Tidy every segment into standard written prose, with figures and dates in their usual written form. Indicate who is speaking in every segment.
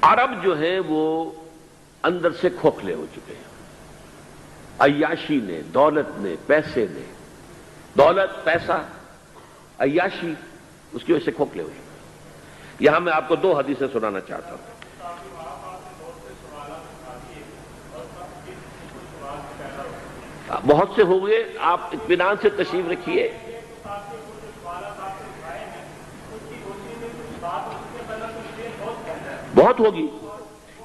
Speaker 1: عرب جو ہیں وہ اندر سے کھوکھلے ہو چکے ہیں، عیاشی نے، دولت نے، پیسے نے، دولت، پیسہ، عیاشی، اس کی وجہ سے کھوکھلے ہو چکے ہیں۔ یہاں میں آپ کو دو حدیثیں سنانا چاہتا ہوں۔ بہت سے ہو گئے، آپ اطمینان سے تشریف رکھیے۔ بہت ہوگی،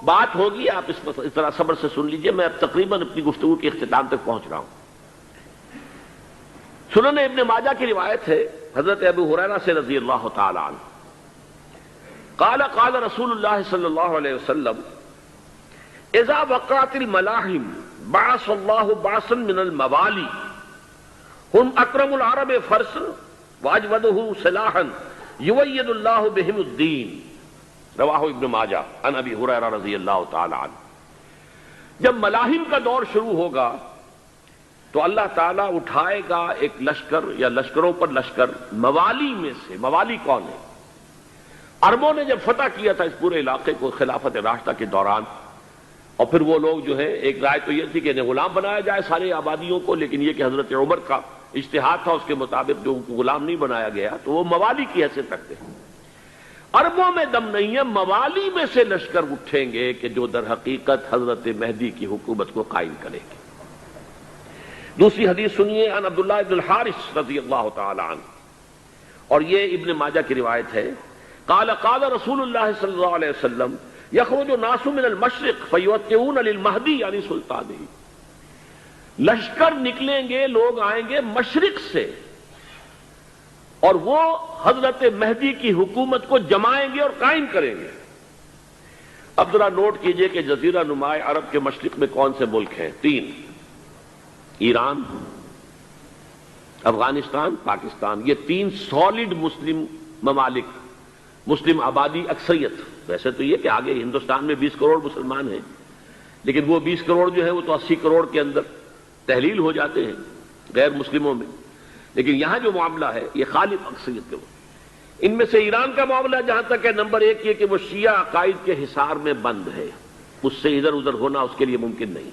Speaker 1: بات ہوگی، آپ اس طرح صبر سے سن لیجئے۔ میں اب تقریباً اپنی گفتگو کے اختتام تک پہنچ رہا ہوں۔ سنن ابن ماجہ کی روایت ہے حضرت ابو ہریرہ سے رضی اللہ تعالی عنہ، قال قال رسول اللہ صلی اللہ علیہ وسلم اذا وقعت الملاحم بعث اللہ بعثا من الموالی هم اکرم العرب فرسا واجودہ سلاحا یوید اللہ بہم الدین، رواہ ابن ماجہ عن ابی ہریرہ رضی اللہ تعالی عنہ۔ جب ملاحم کا دور شروع ہوگا تو اللہ تعالیٰ اٹھائے گا ایک لشکر یا لشکروں پر لشکر موالی میں سے۔ موالی کون ہے؟ عربوں نے جب فتح کیا تھا اس پورے علاقے کو خلافت راشدہ کے دوران، اور پھر وہ لوگ جو ہے، ایک رائے تو یہ تھی کہ انہیں غلام بنایا جائے سارے آبادیوں کو، لیکن یہ کہ حضرت عمر کا اجتہاد تھا، اس کے مطابق جو ان کو غلام نہیں بنایا گیا تو وہ موالی کی حیثیت رکھتے ہیں۔ عربوں میں دم نہیں ہے، موالی میں سے لشکر اٹھیں گے کہ جو در حقیقت حضرت مہدی کی حکومت کو قائم کریں گے۔ دوسری حدیث سنیے، عن عبداللہ ابن الحارث رضی اللہ تعالی عنہ، اور یہ ابن ماجہ کی روایت ہے، قال قال رسول اللہ صلی اللہ علیہ وسلم یخرج الناس من المشرق فیوطئون للمہدی یعنی سلطانہ، لشکر نکلیں گے، لوگ آئیں گے مشرق سے، اور وہ حضرت مہدی کی حکومت کو جمائیں گے اور قائم کریں گے۔ اب ذرا نوٹ کیجئے کہ جزیرہ نما عرب کے مشرق میں کون سے ملک ہیں؟ تین: ایران، افغانستان، پاکستان۔ یہ تین سالڈ مسلم ممالک، مسلم آبادی اکثریت۔ ویسے تو یہ کہ آگے ہندوستان میں 20 کروڑ مسلمان ہیں، لیکن وہ 20 کروڑ جو ہے وہ تو 80 کروڑ کے اندر تحلیل ہو جاتے ہیں غیر مسلموں میں، لیکن یہاں جو معاملہ ہے یہ خالص اکثریت کے وہ۔ ان میں سے ایران کا معاملہ جہاں تک ہے، نمبر ایک یہ کہ وہ شیعہ عقائد کے حصار میں بند ہے، اس سے ادھر ادھر ہونا اس کے لیے ممکن نہیں۔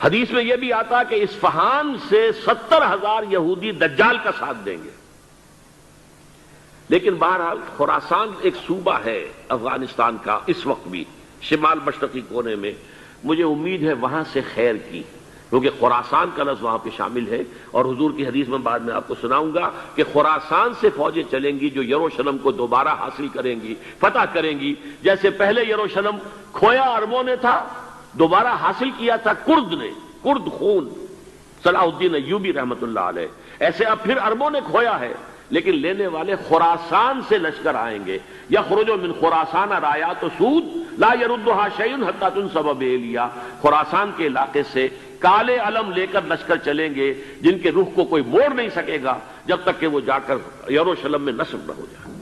Speaker 1: حدیث میں یہ بھی آتا کہ اصفہان سے 70,000 یہودی دجال کا ساتھ دیں گے۔ لیکن بہرحال خراسان ایک صوبہ ہے افغانستان کا اس وقت بھی، شمال مشرقی کونے میں، مجھے امید ہے وہاں سے خیر کی، کیونکہ خراسان کا لفظ وہاں پہ شامل ہے، اور حضور کی حدیث میں بعد میں آپ کو سناؤں گا کہ خراسان سے فوجیں چلیں گی جو یروشلم کو دوبارہ حاصل کریں گی، فتح کریں گی۔ جیسے پہلے یروشلم کھویا عربوں نے تھا، دوبارہ حاصل کیا تھا کرد نے، کرد خون صلاح الدین ایوبی رحمت اللہ علیہ، ایسے اب پھر عربوں نے کھویا ہے، لیکن لینے والے خراسان سے لشکر آئیں گے۔ یخرج من خراسان رایات سود لا یردھا شیء حتی تنصب بإیلیا، خراسان کے علاقے سے کالے علم لے کر لشکر چلیں گے جن کے رخ کو کوئی موڑ نہیں سکے گا جب تک کہ وہ جا کر یروشلم میں نصب نہ ہو جائے۔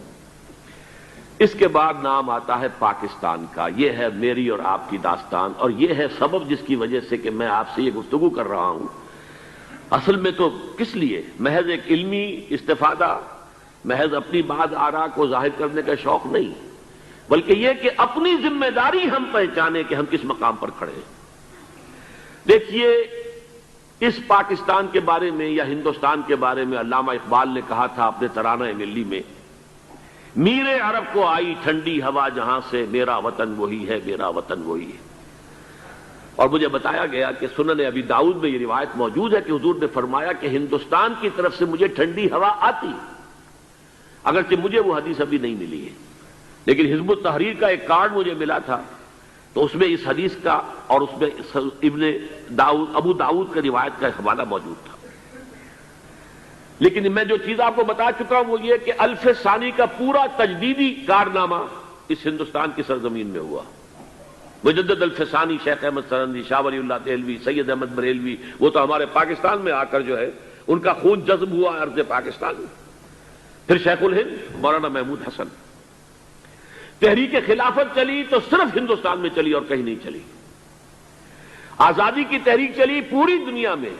Speaker 1: اس کے بعد نام آتا ہے پاکستان کا۔ یہ ہے میری اور آپ کی داستان، اور یہ ہے سبب جس کی وجہ سے کہ میں آپ سے یہ گفتگو کر رہا ہوں۔ اصل میں تو کس لیے؟ محض ایک علمی استفادہ، محض اپنی بات آراء کو ظاہر کرنے کا شوق نہیں، بلکہ یہ کہ اپنی ذمہ داری ہم پہچانیں کہ ہم کس مقام پر کھڑے ہیں۔ دیکھیے، اس پاکستان کے بارے میں یا ہندوستان کے بارے میں علامہ اقبال نے کہا تھا اپنے ترانہ ملی میں، میرے عرب کو آئی ٹھنڈی ہوا جہاں سے، میرا وطن وہی ہے، میرا وطن وہی ہے۔ اور مجھے بتایا گیا کہ سنن ابی داؤد میں یہ روایت موجود ہے کہ حضور نے فرمایا کہ ہندوستان کی طرف سے مجھے ٹھنڈی ہوا آتی، اگرچہ مجھے وہ حدیث ابھی نہیں ملی ہے، لیکن حزب التحریر کا ایک کارڈ مجھے ملا تھا، تو اس میں اس حدیث کا اور اس میں ابو داؤد کا روایت کا حوالہ موجود تھا۔ لیکن میں جو چیز آپ کو بتا چکا ہوں وہ یہ کہ الف ثانی کا پورا تجدیدی کارنامہ اس ہندوستان کی سرزمین میں ہوا۔ مجدد الف ثانی شیخ احمد سرندی، شاہ ولی اللہ دہلوی، سید احمد بریلوی، وہ تو ہمارے پاکستان میں آ کر جو ہے ان کا خون جذب ہوا ارض پاکستان میں۔ پھر شیخ الہند مولانا محمود حسن۔ تحریک خلافت چلی تو صرف ہندوستان میں چلی اور کہیں نہیں چلی۔ آزادی کی تحریک چلی پوری دنیا میں،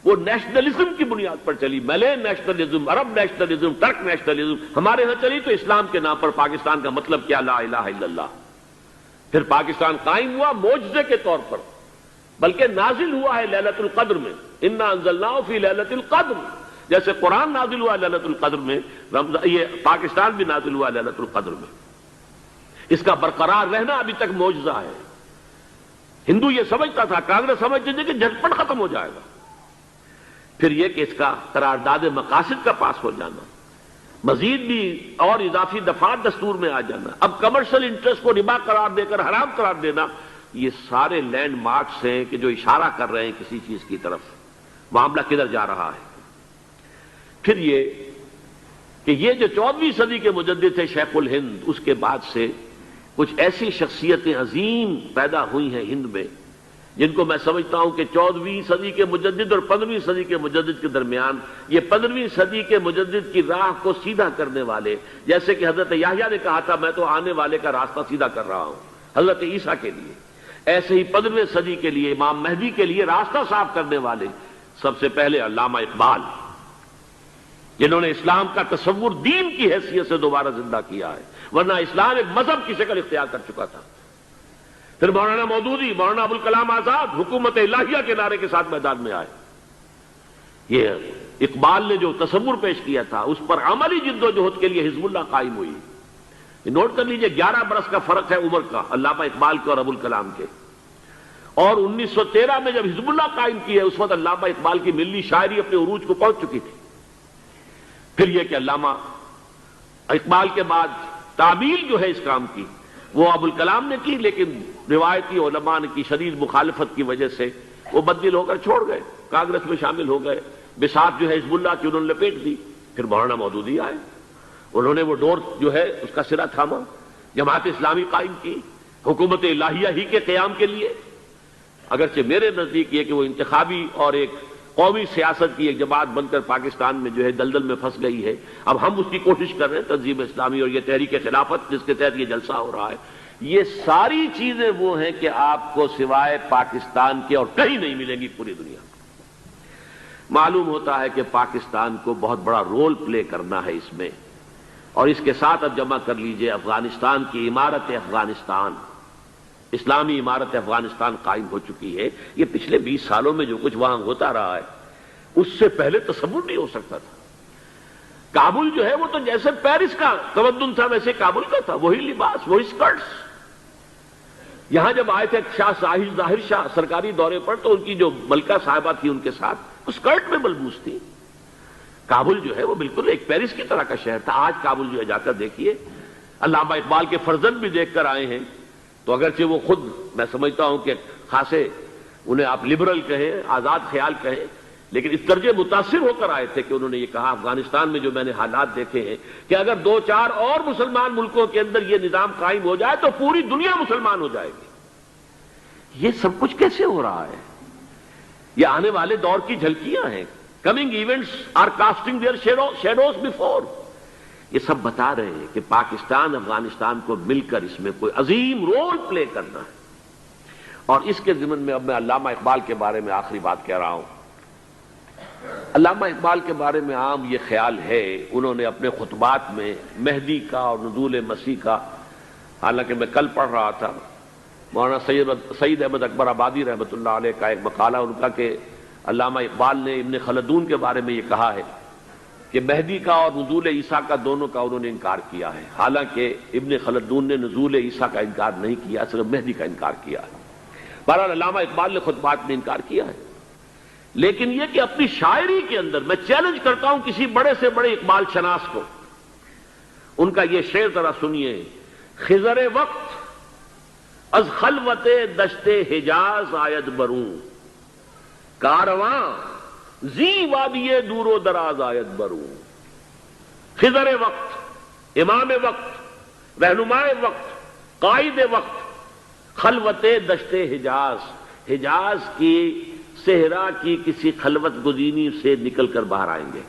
Speaker 1: وہ نیشنلزم کی بنیاد پر چلی، ملے نیشنلزم، عرب نیشنلزم، ٹرک نیشنلزم. ہمارے ہاں چلی تو اسلام کے نام پر پاکستان کا مطلب کیا؟ لا الہ الا اللہ. پھر پاکستان قائم ہوا معجزے کے طور پر، بلکہ نازل ہوا ہے لیلۃ القدر میں. انا انزلناہ فی لیلۃ القدر، جیسے قرآن نازل ہوا لیلۃ القدر میں، یہ پاکستان بھی نازل ہوا لیلۃ القدر میں. اس کا برقرار رہنا ابھی تک معجزہ ہے. ہندو یہ سمجھتا تھا، کانگریس سمجھتی تھی کہ جھٹپٹ ختم ہو جائے گا. پھر یہ کہ اس کا قرارداد مقاصد کا پاس ہو جانا، مزید بھی اور اضافی دفعات دستور میں آ جانا، اب کمرشل انٹرسٹ کو ربا قرار دے کر حرام قرار دینا، یہ سارے لینڈ مارکس ہیں کہ جو اشارہ کر رہے ہیں کسی چیز کی طرف. معاملہ کدھر جا رہا ہے؟ پھر یہ کہ یہ جو 14ویں صدی کے مجدد تھے شیخ الہند، اس کے بعد سے کچھ ایسی شخصیتیں عظیم پیدا ہوئی ہیں ہند میں، جن کو میں سمجھتا ہوں کہ 14ویں صدی کے مجدد اور 15ویں صدی کے مجدد کے درمیان یہ 15ویں صدی کے مجدد کی راہ کو سیدھا کرنے والے، جیسے کہ حضرت یحییٰ نے کہا تھا میں تو آنے والے کا راستہ سیدھا کر رہا ہوں حضرت عیسیٰ کے لیے، ایسے ہی 15ویں صدی کے لیے امام مہدی کے لیے راستہ صاف کرنے والے سب سے پہلے علامہ اقبال، جنہوں نے اسلام کا تصور دین کی حیثیت سے دوبارہ زندہ کیا ہے، ورنہ اسلام ایک مذہب کی شکل اختیار کر چکا تھا. پھر مولانا مودودی، مولانا ابوالکلام آزاد حکومت الہیہ کے نعرے کے ساتھ میدان میں آئے. یہ اقبال نے جو تصور پیش کیا تھا اس پر عملی جد و جہد کے لیے حزب اللہ قائم ہوئی. نوٹ کر لیجئے 11 برس کا فرق ہے عمر کا علامہ اقبال کے اور ابوالکلام کے. اور 1913 میں جب حزب اللہ قائم کی ہے اس وقت علامہ اقبال کی ملی شاعری اپنے عروج کو پہنچ چکی تھی. پھر یہ کہ علامہ اقبال کے بعد تعمیل جو ہے اس کام کی وہ ابوالکلام نے کی، لیکن روایتی علماء کی شدید مخالفت کی وجہ سے وہ بددل ہو کر چھوڑ گئے، کانگریس میں شامل ہو گئے. بساط جو ہے حزب اللہ کی انہوں نے لپیٹ دی. پھر مولانا مودودی آئے، انہوں نے وہ ڈور جو ہے اس کا سرا تھاما، جماعت اسلامی قائم کی حکومت الہیہ ہی کے قیام کے لیے. اگرچہ میرے نزدیک یہ کہ وہ انتخابی اور ایک قومی سیاست کی ایک جماعت بن کر پاکستان میں جو ہے دلدل میں پھنس گئی ہے. اب ہم اس کی کوشش کر رہے ہیں، تنظیم اسلامی اور یہ تحریک خلافت جس کے تحت یہ جلسہ ہو رہا ہے، یہ ساری چیزیں وہ ہیں کہ آپ کو سوائے پاکستان کے اور کہیں نہیں ملیں گی پوری دنیا میں. معلوم ہوتا ہے کہ پاکستان کو بہت بڑا رول پلے کرنا ہے اس میں. اور اس کے ساتھ اب جمع کر لیجئے افغانستان کی عمارت افغانستان، اسلامی عمارت افغانستان قائم ہو چکی ہے. یہ پچھلے 20 سالوں میں جو کچھ وہاں ہوتا رہا ہے اس سے پہلے تصور نہیں ہو سکتا تھا. کابل جو ہے وہ تو جیسے پیرس کا تمدن تھا ویسے کابل کا تھا، وہی لباس، وہی سکرٹس. یہاں جب آئے تھے شاہ ظاہر شاہ سرکاری دورے پر تو ان کی جو ملکہ صاحبہ تھی ان کے ساتھ وہ سکرٹ میں ملبوس تھی. کابل جو ہے وہ بالکل ایک پیرس کی طرح کا شہر تھا. آج کابل جو ہے جا کر دیکھیے، علامہ اقبال کے فرزند بھی دیکھ کر آئے ہیں تو اگرچہ وہ خود میں سمجھتا ہوں کہ خاصے انہیں آپ لبرل کہیں، آزاد خیال کہیں، لیکن اس درجے متاثر ہو کر آئے تھے کہ انہوں نے یہ کہا افغانستان میں جو میں نے حالات دیکھے ہیں کہ اگر 2-4 اور مسلمان ملکوں کے اندر یہ نظام قائم ہو جائے تو پوری دنیا مسلمان ہو جائے گی. یہ سب کچھ کیسے ہو رہا ہے؟ یہ آنے والے دور کی جھلکیاں ہیں. Coming events are casting their shadows before. یہ سب بتا رہے ہیں کہ پاکستان افغانستان کو مل کر اس میں کوئی عظیم رول پلے کرنا ہے. اور اس کے ضمن میں اب میں علامہ اقبال کے بارے میں آخری بات کہہ رہا ہوں. علامہ اقبال کے بارے میں عام یہ خیال ہے، انہوں نے اپنے خطبات میں مہدی کا اور نزول مسیح کا، حالانکہ میں کل پڑھ رہا تھا مولانا سعید احمد اکبر آبادی رحمۃ اللہ علیہ کا ایک مقالہ ان کا کہ علامہ اقبال نے ابن خلدون کے بارے میں یہ کہا ہے کہ مہدی کا اور نزول عیسیٰ کا دونوں کا انہوں نے انکار کیا ہے. حالانکہ ابن خلدون نے نزول عیسیٰ کا انکار نہیں کیا، صرف مہدی کا انکار کیا ہے. بہرحال علامہ اقبال نے خطبات میں انکار کیا ہے. لیکن یہ کہ اپنی شاعری کے اندر میں چیلنج کرتا ہوں کسی بڑے سے بڑے اقبال شناس کو، ان کا یہ شعر ذرا سنیے. خضر وقت از خلوت دشت حجاز آید بروں، کارواں زی وادی دور و دراز آید بروں. خضر وقت، امام وقت، رہنمائے وقت، قائد وقت، خلوت دشت حجاز، حجاز کی صحرا کی کسی خلوت گزینی سے نکل کر باہر آئیں گے.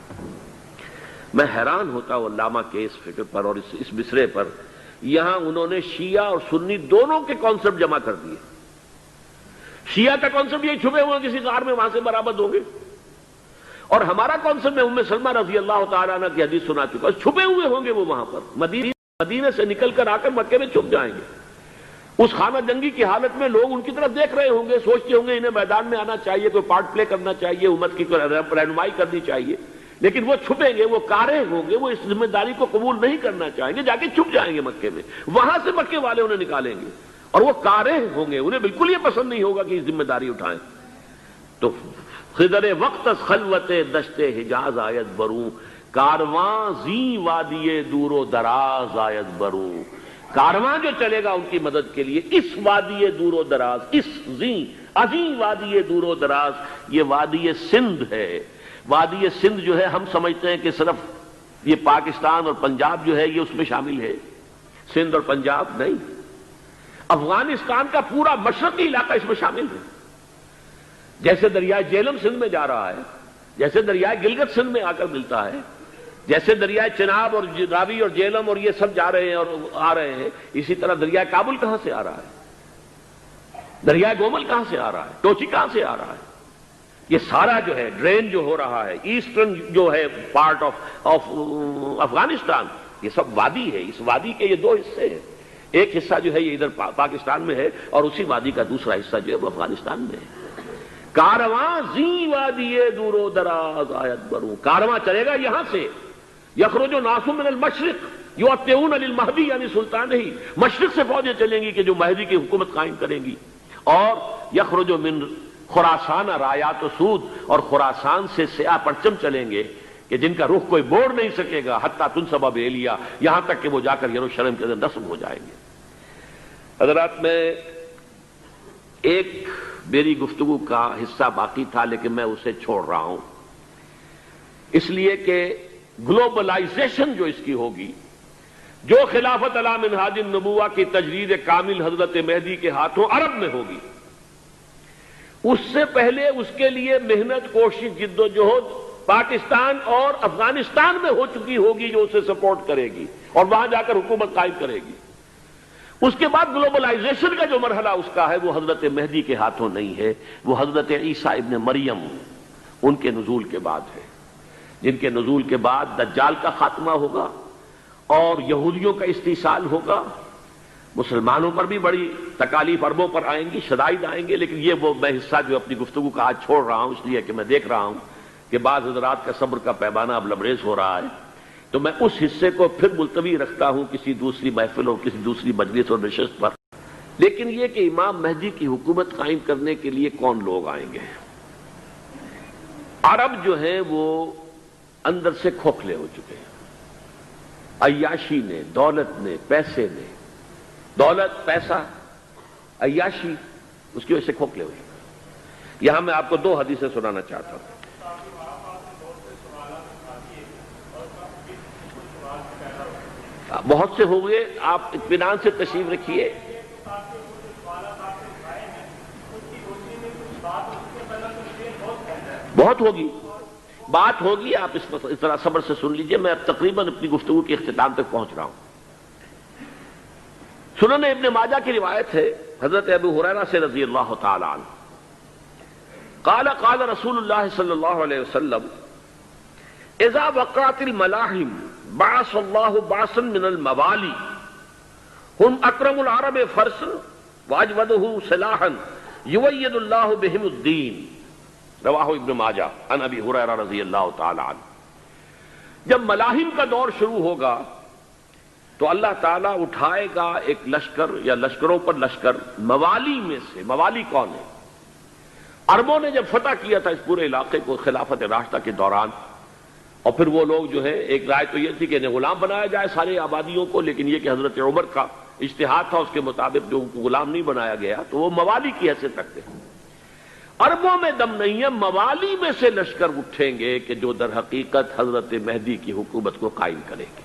Speaker 1: میں حیران ہوتا ہوں علامہ کے اس فکر پر اور اس مصرے پر. یہاں انہوں نے شیعہ اور سنی دونوں کے کانسیپٹ جمع کر دیے. شیعہ کا کانسیپٹ یہ چھپے ہوئے کسی غار میں وہاں سے برآمد ہوں گے، اور ہمارا کون سا، میں ام سلمہ رضی اللہ تعالیٰ عنہ کی حدیث سنا چکا، چھپے ہوئے ہوں گے وہ وہاں پر، مدینے سے نکل کر آ کر مکے میں چھپ جائیں گے. اس خانہ جنگی کی حالت میں لوگ ان کی طرف دیکھ رہے ہوں گے، سوچتے ہوں گے انہیں میدان میں آنا چاہیے، کوئی پارٹ پلے کرنا چاہیے، امت کی رہنمائی کرنی چاہیے، لیکن وہ چھپیں گے، وہ کارے ہوں گے، وہ اس ذمہ داری کو قبول نہیں کرنا چاہیں گے، جا کے چھپ جائیں گے مکے میں. وہاں سے مکے والے انہیں نکالیں گے اور وہ کارے ہوں گے، انہیں بالکل یہ پسند نہیں ہوگا کہ یہ ذمہ داری اٹھائیں. تو خضر وقت از خلوت دشت حجاز آیت بروں، کارواں زی وادی دور و دراز آیت بروں. کارواں جو چلے گا ان کی مدد کے لیے اس وادی دور و دراز، اس عظیم وادی دور و دراز، یہ وادی سندھ ہے. وادی سندھ جو ہے ہم سمجھتے ہیں کہ صرف یہ پاکستان اور پنجاب جو ہے یہ اس میں شامل ہے، سندھ اور پنجاب نہیں، افغانستان کا پورا مشرقی علاقہ اس میں شامل ہے. جیسے دریائے جیلم سندھ میں جا رہا ہے، جیسے دریائے گلگت سندھ میں آ کر ملتا ہے، جیسے دریائے چناب اور راوی اور جیلم اور یہ سب جا رہے ہیں اور آ رہے ہیں، اسی طرح دریائے کابل کہاں سے آ رہا ہے، دریائے گومل کہاں سے آ رہا ہے، ٹوچی کہاں سے آ رہا ہے. یہ سارا جو ہے ڈرین جو ہو رہا ہے، ایسٹرن جو ہے پارٹ آف افغانستان، یہ سب وادی ہے. اس وادی کے یہ دو حصے ہیں، ایک حصہ جو ہے یہ ادھر پاکستان میں ہے اور اسی وادی کا دوسرا حصہ جو ہے وہ افغانستان میں ہے. کارواں زی وادی دور و دراز آیت بروں، کارواں چلے گا یہاں سے. یخرج ناس من المشرق یؤتون للمہدی یعنی سلطان ہی، مشرق سے فوجیں چلیں گی کہ جو مہدی کی حکومت قائم کریں گی. اور یخرج من خراسان رایات و سود، اور خراسان سے سیاہ پرچم چلیں گے کہ جن کا رخ کوئی موڑ نہیں سکے گا، حتیٰ تنصب بإیلیا، یہاں تک کہ وہ جا کر یروشلم کے اندر نصب ہو جائیں گے. حضرات، میں ایک میری گفتگو کا حصہ باقی تھا لیکن میں اسے چھوڑ رہا ہوں، اس لیے کہ گلوبلائزیشن جو اس کی ہوگی، جو خلافت علی منہاج النبوہ کی تجرید کامل حضرت مہدی کے ہاتھوں عرب میں ہوگی، اس سے پہلے اس کے لیے محنت، کوشش، جد و جہد پاکستان اور افغانستان میں ہو چکی ہوگی جو اسے سپورٹ کرے گی اور وہاں جا کر حکومت قائم کرے گی. اس کے بعد گلوبلائزیشن کا جو مرحلہ اس کا ہے وہ حضرت مہدی کے ہاتھوں نہیں ہے، وہ حضرت عیسیٰ ابن مریم ان کے نزول کے بعد ہے، جن کے نزول کے بعد دجال کا خاتمہ ہوگا اور یہودیوں کا استحصال ہوگا. مسلمانوں پر بھی بڑی تکالیف اربوں پر آئیں گی، شدائد آئیں گے، لیکن یہ وہ میں حصہ جو اپنی گفتگو کا آج چھوڑ رہا ہوں اس لیے کہ میں دیکھ رہا ہوں کہ بعض حضرات کا صبر کا پیمانہ اب لبریز ہو رہا ہے، تو میں اس حصے کو پھر ملتوی رکھتا ہوں کسی دوسری محفل اور کسی دوسری مجلس اور نشست پر. لیکن یہ کہ امام مہدی کی حکومت قائم کرنے کے لیے کون لوگ آئیں گے؟ عرب جو ہیں وہ اندر سے کھوکھلے ہو چکے ہیں، عیاشی نے، دولت نے، پیسے نے، دولت، پیسہ، عیاشی، اس کی وجہ سے کھوکھلے ہو چکے ہیں. یہاں میں آپ کو دو حدیثیں سنانا چاہتا ہوں. بہت سے ہو گئے، آپ اطمینان سے تشریف رکھیے. بہت ہوگی، بات ہوگی، آپ اس طرح صبر سے سن لیجئے. میں اب تقریباً اپنی گفتگو کے اختتام تک پہنچ رہا ہوں. سنن ابن ماجہ کی روایت ہے حضرت ابو ہریرہ سے رضی اللہ تعالی عنہ، قال قال رسول اللہ صلی اللہ علیہ وسلم اذا وقعت الملاحم بعث اللہ بعثا من الموالی هم اکرم العرب فرسا واجودہ سلاحا یوید اللہ بہم الدین، رواہ ابن ماجہ عن ابی ہریرہ رضی اللہ تعالی عنہ. جب ملاحم کا دور شروع ہوگا تو اللہ تعالیٰ اٹھائے گا ایک لشکر یا لشکروں پر لشکر موالی میں سے. موالی کون ہے؟ عربوں نے جب فتح کیا تھا اس پورے علاقے کو خلافت راشدہ کے دوران، اور پھر وہ لوگ جو ہے، ایک رائے تو یہ تھی کہ انہیں غلام بنایا جائے سارے آبادیوں کو، لیکن یہ کہ حضرت عمر کا اجتہاد تھا، اس کے مطابق جو ان کو غلام نہیں بنایا گیا تو وہ موالی کی حیثیت رکھتے ہیں. عربوں میں دم نہیں ہے، موالی میں سے لشکر اٹھیں گے کہ جو در حقیقت حضرت مہدی کی حکومت کو قائم کریں گے.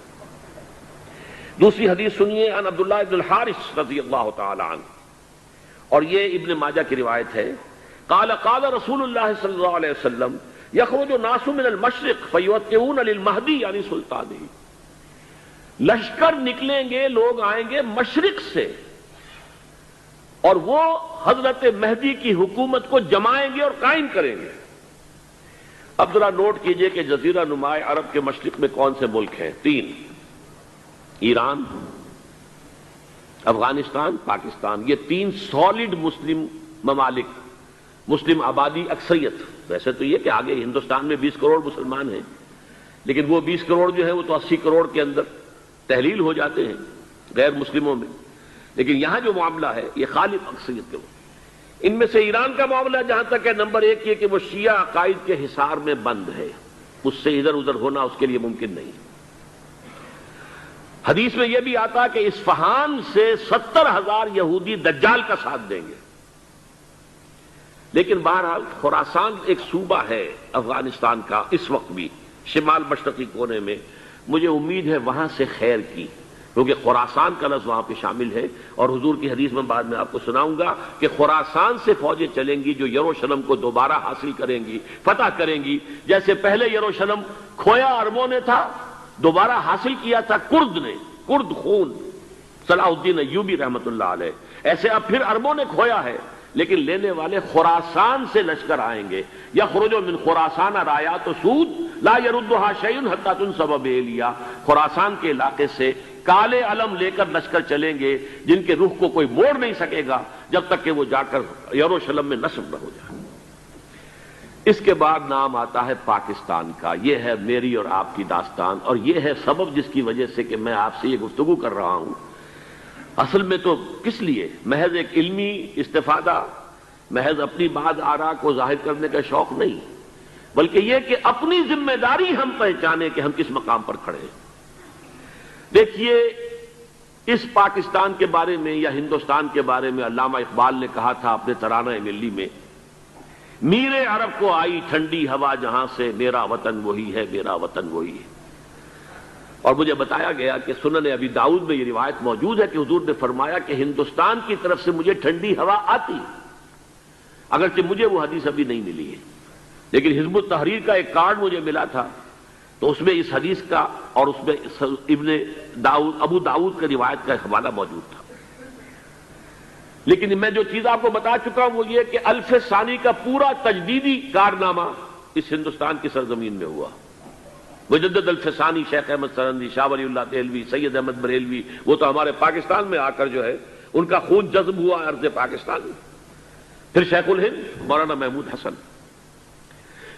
Speaker 1: دوسری حدیث سنیے، عن عبداللہ بن الحارث رضی اللہ تعالی عنہ، اور یہ ابن ماجہ کی روایت ہے. قال قال رسول اللہ صلی اللہ علیہ وسلم یخرج الناس من المشرق فیوطئون للمہدی یعنی سلطانہ. لشکر نکلیں گے، لوگ آئیں گے مشرق سے اور وہ حضرت مہدی کی حکومت کو جمائیں گے اور قائم کریں گے. اب ذرا نوٹ کیجئے کہ جزیرہ نما عرب کے مشرق میں کون سے ملک ہیں؟ 3: ایران، افغانستان، پاکستان۔ یہ 3 سالڈ مسلم ممالک، مسلم آبادی اکثریت۔ ویسے تو یہ کہ آگے ہندوستان میں 20 کروڑ مسلمان ہیں، لیکن وہ 20 کروڑ جو ہے وہ تو 80 کروڑ کے اندر تحلیل ہو جاتے ہیں غیر مسلموں میں، لیکن یہاں جو معاملہ ہے یہ خالص اکثریت کے وہ۔ ان میں سے ایران کا معاملہ جہاں تک ہے، نمبر 1 یہ کہ وہ شیعہ عقائد کے حصار میں بند ہے، اس سے ادھر ادھر ہونا اس کے لیے ممکن نہیں۔ حدیث میں یہ بھی آتا کہ اصفہان سے 70,000 یہودی دجال کا ساتھ دیں گے۔ لیکن بہرحال خراسان ایک صوبہ ہے افغانستان کا اس وقت بھی، شمال مشرقی کونے میں، مجھے امید ہے وہاں سے خیر کی، کیونکہ خراسان کا لفظ وہاں پہ شامل ہے، اور حضور کی حدیث میں بعد میں آپ کو سناؤں گا کہ خراسان سے فوجیں چلیں گی جو یروشلم کو دوبارہ حاصل کریں گی، فتح کریں گی۔ جیسے پہلے یروشلم کھویا عربوں نے تھا، دوبارہ حاصل کیا تھا کرد نے، کرد خون صلاح الدین ایوبی رحمت اللہ علیہ، ایسے اب پھر عربوں نے کھویا ہے، لیکن لینے والے خراسان سے لشکر آئیں گے۔ یخرج من خراسان رایات سود لا یردھا شیء حتی تنصب بإیلیا، خراسان کے علاقے سے کالے علم لے کر لشکر چلیں گے جن کے رخ کو کوئی موڑ نہیں سکے گا جب تک کہ وہ جا کر یروشلم میں نصب نہ ہو جائے۔ اس کے بعد نام آتا ہے پاکستان کا۔ یہ ہے میری اور آپ کی داستان، اور یہ ہے سبب جس کی وجہ سے کہ میں آپ سے یہ گفتگو کر رہا ہوں۔ اصل میں تو کس لیے؟ محض ایک علمی استفادہ، محض اپنی بات آراء کو ظاہر کرنے کا شوق نہیں، بلکہ یہ کہ اپنی ذمہ داری ہم پہچانیں کہ ہم کس مقام پر کھڑے ہیں۔ دیکھیے، اس پاکستان کے بارے میں یا ہندوستان کے بارے میں علامہ اقبال نے کہا تھا اپنے ترانہ ملی میں، میر عرب کو آئی ٹھنڈی ہوا جہاں سے، میرا وطن وہی ہے، میرا وطن وہی ہے۔ اور مجھے بتایا گیا کہ سنن ابی داؤد میں یہ روایت موجود ہے کہ حضور نے فرمایا کہ ہندوستان کی طرف سے مجھے ٹھنڈی ہوا آتی، اگرچہ مجھے وہ حدیث ابھی نہیں ملی ہے، لیکن حزب التحریر کا ایک کارڈ مجھے ملا تھا، تو اس میں اس حدیث کا اور اس میں ابو داؤد کا روایت کا حوالہ موجود تھا۔ لیکن میں جو چیز آپ کو بتا چکا ہوں وہ یہ کہ الف ثانی کا پورا تجدیدی کارنامہ اس ہندوستان کی سرزمین میں ہوا۔ مجدد الف ثانی شیخ احمد سرندی، شاہ ولی اللہ دہلوی، سید احمد بریلوی، وہ تو ہمارے پاکستان میں آ کر جو ہے ان کا خون جذب ہوا ارض پاکستان میں۔ پھر شیخ الہند مولانا محمود حسن۔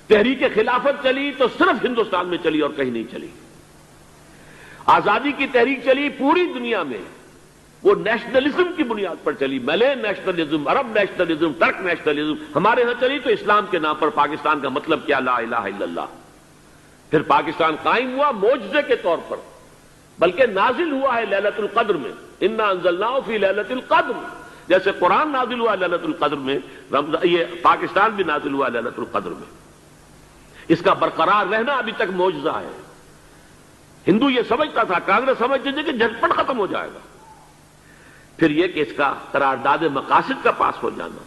Speaker 1: تحریک خلافت چلی تو صرف ہندوستان میں چلی اور کہیں نہیں چلی۔ آزادی کی تحریک چلی پوری دنیا میں، وہ نیشنلزم کی بنیاد پر چلی، ملے نیشنلزم، عرب نیشنلزم، ترک نیشنلزم۔ ہمارے ہاں چلی تو اسلام کے نام پر، پاکستان کا مطلب کیا؟ لا الہ الا اللہ۔ پھر پاکستان قائم ہوا معجزے کے طور پر، بلکہ نازل ہوا ہے لیلۃ القدر میں، انا انزلناہ فی لیلۃ القدر، جیسے قرآن نازل ہوا لیلۃ القدر میں، یہ پاکستان بھی نازل ہوا لیلۃ القدر میں۔ اس کا برقرار رہنا ابھی تک معجزہ ہے۔ ہندو یہ سمجھتا تھا، کانگریس سمجھتی تھی کہ جھٹپٹ ختم ہو جائے گا۔ پھر یہ کہ اس کا قرارداد مقاصد کا پاس ہو جانا،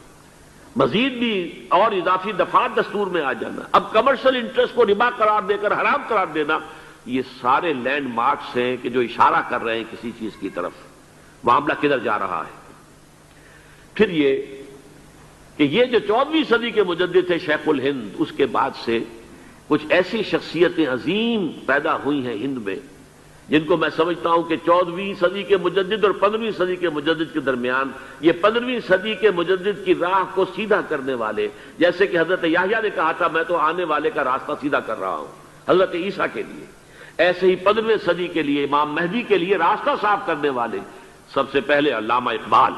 Speaker 1: مزید بھی اور اضافی دفعات دستور میں آ جانا، اب کمرشل انٹرسٹ کو ربا قرار دے کر حرام قرار دینا، یہ سارے لینڈ مارکس ہیں کہ جو اشارہ کر رہے ہیں کسی چیز کی طرف، معاملہ کدھر جا رہا ہے۔ پھر یہ کہ یہ جو 14ویں صدی کے مجدد تھے شیخ الہند، اس کے بعد سے کچھ ایسی شخصیتیں عظیم پیدا ہوئی ہیں ہند میں، جن کو میں سمجھتا ہوں کہ 14ویں صدی کے مجدد اور 15ویں صدی کے مجدد کے درمیان، یہ 15ویں صدی کے مجدد کی راہ کو سیدھا کرنے والے، جیسے کہ حضرت یحییٰ نے کہا تھا میں تو آنے والے کا راستہ سیدھا کر رہا ہوں حضرت عیسیٰ کے لیے، ایسے ہی 15ویں صدی کے لیے امام مہدی کے لیے راستہ صاف کرنے والے سب سے پہلے علامہ اقبال،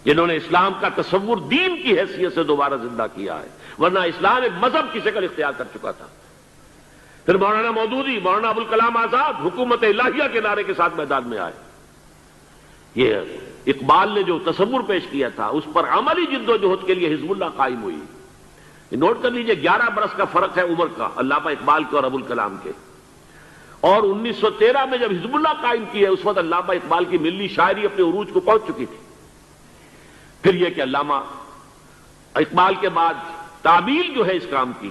Speaker 1: جنہوں نے اسلام کا تصور دین کی حیثیت سے دوبارہ زندہ کیا ہے، ورنہ اسلام ایک مذہب کی شکل اختیار کر چکا تھا۔ پھر مولانا مودودی، مولانا ابوالکلام آزاد حکومت الہیہ کے نعرے کے ساتھ میدان میں آئے۔ یہ اقبال نے جو تصور پیش کیا تھا اس پر عملی جد و جہد کے لیے حزب اللہ قائم ہوئی۔ نوٹ کر لیجئے 11 برس کا فرق ہے عمر کا علامہ اقبال کے اور ابوالکلام کے، اور 1913 میں جب حزب اللہ قائم کی ہے اس وقت علامہ اقبال کی ملی شاعری اپنے عروج کو پہنچ چکی تھی۔ پھر یہ کہ علامہ اقبال کے بعد تعمیل جو ہے اس کام کی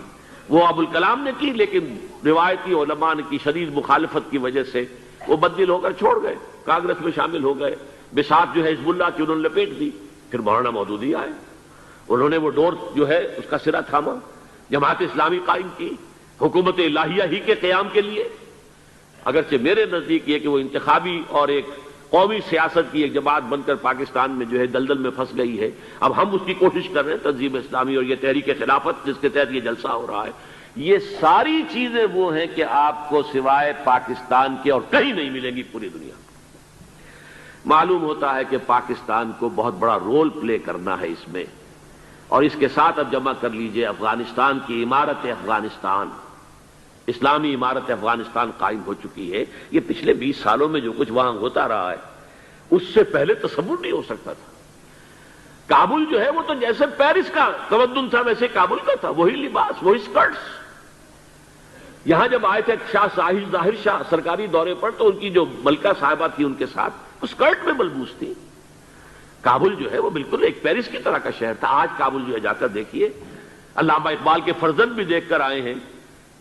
Speaker 1: وہ ابوالکلام نے کی، لیکن روایتی علماء کی شدید مخالفت کی وجہ سے وہ بددل ہو کر چھوڑ گئے، کانگریس میں شامل ہو گئے، بساط جو ہے حزب اللہ کی انہوں نے لپیٹ دی۔ پھر مولانا مودودی آئے، انہوں نے وہ ڈور جو ہے اس کا سرا تھاما، جماعت اسلامی قائم کی حکومت الہیہ ہی کے قیام کے لیے. اگرچہ میرے نزدیک یہ کہ وہ انتخابی اور ایک قومی سیاست کی ایک جماعت بن کر پاکستان میں جو ہے دلدل میں پھنس گئی ہے. اب ہم اس کی کوشش کر رہے ہیں تنظیم اسلامی اور یہ تحریک خلافت جس کے تحت یہ جلسہ ہو رہا ہے. یہ ساری چیزیں وہ ہیں کہ آپ کو سوائے پاکستان کے اور کہیں نہیں ملیں گی پوری دنیا میں. معلوم ہوتا ہے کہ پاکستان کو بہت بڑا رول پلے کرنا ہے اس میں. اور اس کے ساتھ اب جمع کر لیجئے افغانستان کی عمارت افغانستان، اسلامی عمارت افغانستان قائم ہو چکی ہے. یہ پچھلے 20 سالوں میں جو کچھ وہاں ہوتا رہا ہے اس سے پہلے تصور نہیں ہو سکتا تھا. کابل جو ہے وہ تو جیسے پیرس کا تمدن تھا ویسے کابل کا تھا. وہی لباس، وہی سکرٹس. یہاں جب آئے تھے شاہ ساحل ظاہر شاہ سرکاری دورے پر تو ان کی جو ملکہ صاحبہ تھی ان کے ساتھ وہ سکرٹ میں ملبوس تھی. کابل جو ہے وہ بالکل ایک پیرس کی طرح کا شہر تھا. آج کابل جو ہے جا کر دیکھیے. علامہ اقبال کے فرزند بھی دیکھ کر آئے ہیں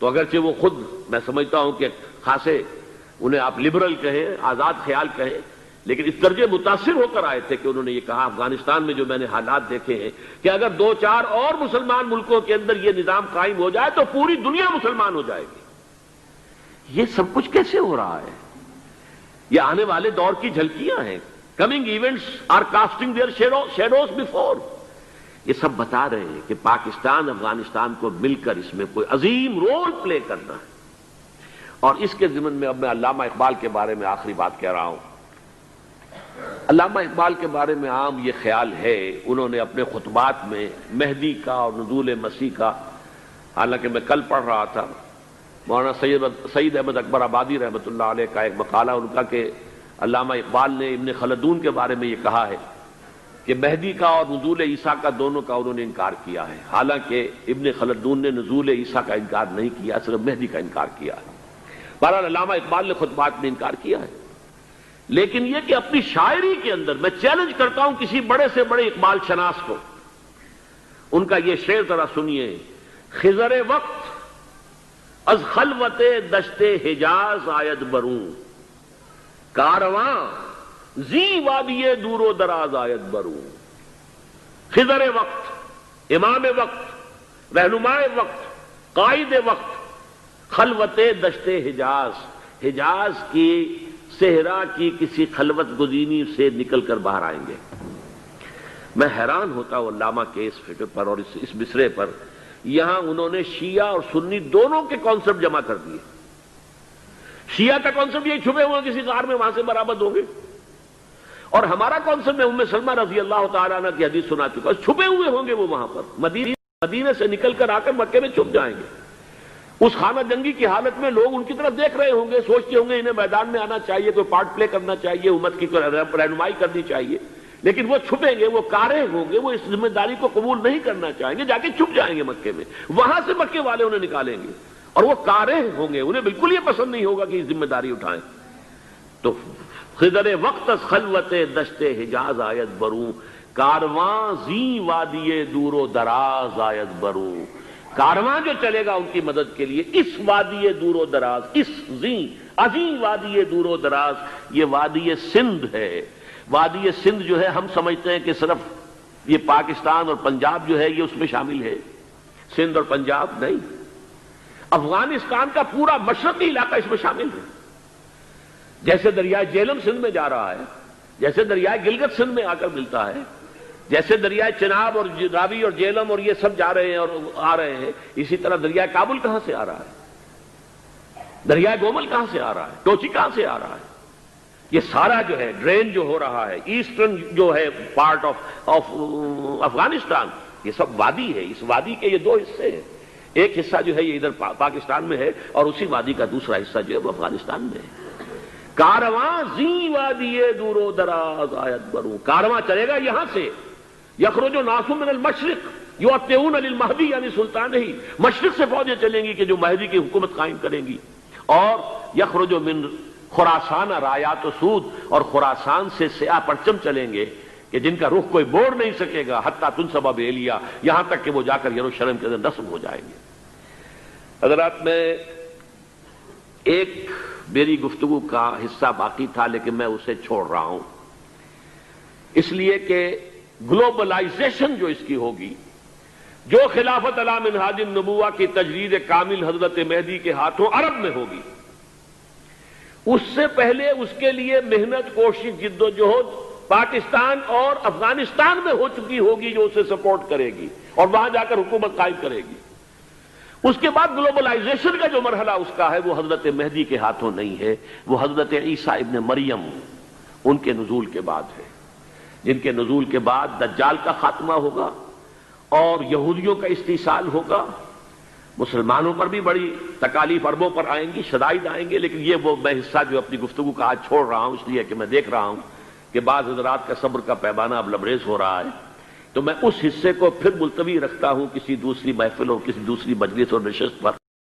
Speaker 1: تو اگرچہ وہ خود میں سمجھتا ہوں کہ خاصے انہیں آپ لبرل کہیں، آزاد خیال کہیں، لیکن اس درجے متاثر ہو کر آئے تھے کہ انہوں نے یہ کہا افغانستان میں جو میں نے حالات دیکھے ہیں کہ اگر 2-4 اور مسلمان ملکوں کے اندر یہ نظام قائم ہو جائے تو پوری دنیا مسلمان ہو جائے گی. یہ سب کچھ کیسے ہو رہا ہے؟ یہ آنے والے دور کی جھلکیاں ہیں. Coming events are casting their shadows before. یہ سب بتا رہے ہیں کہ پاکستان افغانستان کو مل کر اس میں کوئی عظیم رول پلے کرنا ہے. اور اس کے ضمن میں اب میں علامہ اقبال کے بارے میں آخری بات کہہ رہا ہوں. علامہ اقبال کے بارے میں عام یہ خیال ہے، انہوں نے اپنے خطبات میں مہدی کا اور نزول مسیح کا، حالانکہ میں کل پڑھ رہا تھا مولانا سید احمد اکبر آبادی رحمۃ اللہ علیہ کا ایک مقالہ ان کا کہ علامہ اقبال نے ابن خلدون کے بارے میں یہ کہا ہے کہ مہدی کا اور نزول عیسیٰ کا دونوں کا انہوں نے انکار کیا ہے. حالانکہ ابن خلدون نے نزول عیسیٰ کا انکار نہیں کیا، صرف مہدی کا انکار کیا ہے. بہرحال علامہ اقبال نے خطبات میں انکار کیا ہے. لیکن یہ کہ اپنی شاعری کے اندر میں چیلنج کرتا ہوں کسی بڑے سے بڑے اقبال شناس کو. ان کا یہ شعر ذرا سنیے. خضر وقت از خلوت دشت حجاز آید بروں، کارواں زی وادی دور و دراز آید بروں. خضر وقت، امام وقت، رہنمائے وقت، قائد وقت، خلوت دشت حجاز، حجاز کی صحرا کی کسی خلوت گزینی سے نکل کر باہر آئیں گے. میں حیران ہوتا ہوں علامہ کے اس فکر پر اور اس مصرے پر. یہاں انہوں نے شیعہ اور سنی دونوں کے کانسیپٹ جمع کر دیے. شیعہ کا کانسیپٹ یہ چھپے ہوئے کسی غار میں وہاں سے برآمد ہوں گے، اور ہمارا کانسیپٹ میں ام سلمہ رضی اللہ تعالیٰ عنہ کی حدیث سنا چکا، چھپے ہوئے ہوں گے وہ وہاں پر. مدینے سے نکل کر آ کر مکے میں چھپ جائیں گے. اس خانہ جنگی کی حالت میں لوگ ان کی طرف دیکھ رہے ہوں گے، سوچتے ہوں گے انہیں میدان میں آنا چاہیے، کوئی پارٹ پلے کرنا چاہیے، امت کی رہنمائی کرنی چاہیے. لیکن وہ چھپیں گے، وہ کارے ہوں گے، وہ اس ذمہ داری کو قبول نہیں کرنا چاہیں گے، جا کے چھپ جائیں گے مکے میں. وہاں سے مکے والے انہیں نکالیں گے اور وہ کارے ہوں گے، انہیں بالکل یہ پسند نہیں ہوگا کہ یہ ذمہ داری اٹھائیں. تو خضر وقت از خلوت دشت حجاز آید بروں، کارواں زی وادی دور و دراز آید بروں. کارواں جو چلے گا ان کی مدد کے لیے اس وادی دور و دراز، اس عظیم وادی دور و دراز، یہ وادی سندھ ہے. وادی سندھ جو ہے ہم سمجھتے ہیں کہ صرف یہ پاکستان اور پنجاب جو ہے یہ اس میں شامل ہے. سندھ اور پنجاب نہیں، افغانستان کا پورا مشرقی علاقہ اس میں شامل ہے. جیسے دریائے جیلم سندھ میں جا رہا ہے، جیسے دریائے گلگت سندھ میں آ کر ملتا ہے، جیسے دریائے چناب اور راوی اور جیلم اور یہ سب جا رہے ہیں اور آ رہے ہیں، اسی طرح دریائے کابل کہاں سے آ رہا ہے، دریائے گومل کہاں سے آ رہا ہے، ٹوچی کہاں سے آ رہا ہے. یہ سارا جو ہے ڈرین جو ہو رہا ہے، ایسٹرن جو ہے پارٹ آف افغانستان، یہ سب وادی ہے. اس وادی کے یہ 2 حصے ہیں. ایک حصہ جو ہے یہ ادھر پاکستان میں ہے اور اسی وادی کا دوسرا حصہ جو ہے وہ افغانستان میں ہے. کارواں زی وادی دور و دراز آید بروں، کارواں چلے گا یہاں سے. یخرج ناس من المشرق یؤتون للمہدی یعنی سلطان ہی، مشرق سے فوجیں چلیں گی کہ جو مہدی کی حکومت قائم کریں گی. اور یخرج من خراسان رایات و سود، اور خراسان سے سیاہ پرچم چلیں گے کہ جن کا رخ کوئی موڑ نہیں سکے گا، حتیٰ تنصب بإیلیا، یہاں تک کہ وہ جا کر یروشلم کے اندر نصب ہو جائیں گے. حضرات، میں ایک میری گفتگو کا حصہ باقی تھا لیکن میں اسے چھوڑ رہا ہوں، اس لیے کہ گلوبلائزیشن جو اس کی ہوگی، جو خلافت علی منہاج النبوہ کی تجدید کامل حضرت مہدی کے ہاتھوں عرب میں ہوگی، اس سے پہلے اس کے لیے محنت، کوشش، جد و جہد پاکستان اور افغانستان میں ہو چکی ہوگی جو اسے سپورٹ کرے گی اور وہاں جا کر حکومت قائم کرے گی۔ اس کے بعد گلوبلائزیشن کا جو مرحلہ اس کا ہے وہ حضرت مہدی کے ہاتھوں نہیں ہے، وہ حضرت عیسیٰ ابن مریم ان کے نزول کے بعد ہے، جن کے نزول کے بعد دجال کا خاتمہ ہوگا اور یہودیوں کا استحصال ہوگا۔ مسلمانوں پر بھی بڑی تکالیف عربوں پر آئیں گی، شدائد آئیں گے، لیکن یہ وہ میں حصہ جو اپنی گفتگو کا آج چھوڑ رہا ہوں اس لیے کہ میں دیکھ رہا ہوں کہ بعض حضرات کا صبر کا پیمانہ اب لبریز ہو رہا ہے، تو میں اس حصے کو پھر ملتوی رکھتا ہوں کسی دوسری محفل اور کسی دوسری مجلس اور نشست پر۔